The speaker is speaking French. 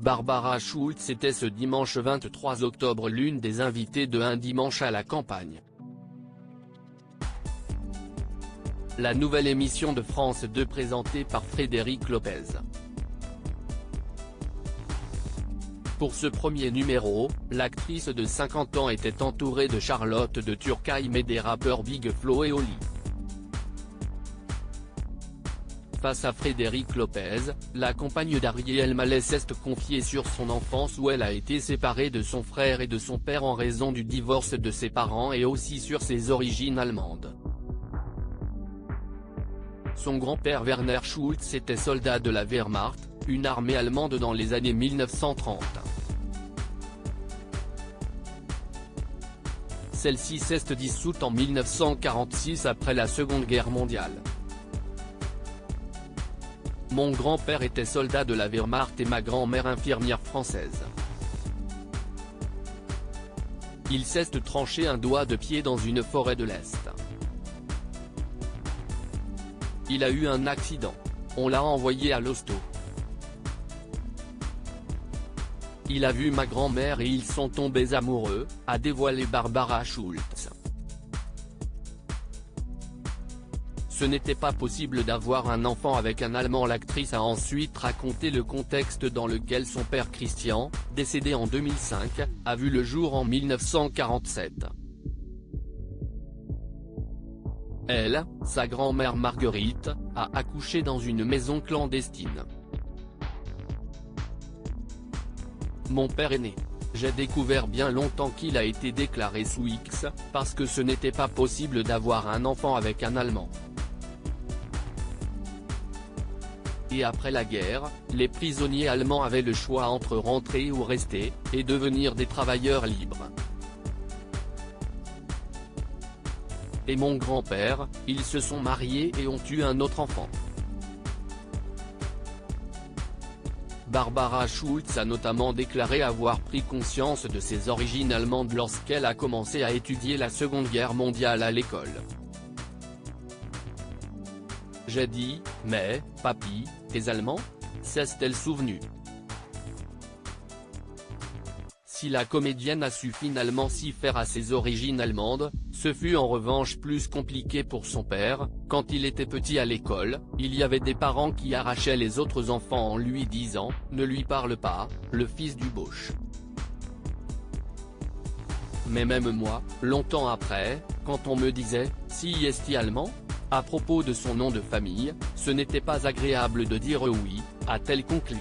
Barbara Schulz était ce dimanche 23 octobre l'une des invitées de Un dimanche à la campagne. La nouvelle émission de France 2 présentée par Frédéric Lopez. Pour ce premier numéro, l'actrice de 50 ans était entourée de Charlotte de Turckheim et des rappeurs Big Flo et Oli. Face à Frédéric Lopez, la compagne d'Ariel Mallet s'est confiée sur son enfance où elle a été séparée de son frère et de son père en raison du divorce de ses parents et aussi sur ses origines allemandes. Son grand-père Werner Schulz était soldat de la Wehrmacht, une armée allemande dans les années 1930. Celle-ci s'est dissoute en 1946 après la Seconde Guerre mondiale. Mon grand-père était soldat de la Wehrmacht et ma grand-mère infirmière française. Il s'est tranché un doigt de pied dans une forêt de l'Est. Il a eu un accident. On l'a envoyé à l'hosto. Il a vu ma grand-mère et ils sont tombés amoureux, a dévoilé Barbara Schulz. Ce n'était pas possible d'avoir un enfant avec un Allemand. L'actrice a ensuite raconté le contexte dans lequel son père Christian, décédé en 2005, a vu le jour en 1947. Elle, sa grand-mère Marguerite, a accouché dans une maison clandestine. Mon père est né. J'ai découvert bien longtemps qu'il a été déclaré sous X, parce que ce n'était pas possible d'avoir un enfant avec un Allemand. Et après la guerre, les prisonniers allemands avaient le choix entre rentrer ou rester, et devenir des travailleurs libres. Et mon grand-père, ils se sont mariés et ont eu un autre enfant. Barbara Schulz a notamment déclaré avoir pris conscience de ses origines allemandes lorsqu'elle a commencé à étudier la Seconde Guerre mondiale à l'école. J'ai dit, mais, papy, t'es allemand ? S'est-elle souvenue. Si la comédienne a su finalement s'y faire à ses origines allemandes, ce fut en revanche plus compliqué pour son père. Quand il était petit à l'école, il y avait des parents qui arrachaient les autres enfants en lui disant « Ne lui parle pas, le fils du Boche ». Mais même moi, longtemps après, quand on me disait « Si est-il allemand ?» à propos de son nom de famille, ce n'était pas agréable de dire oui, a-t-elle conclu.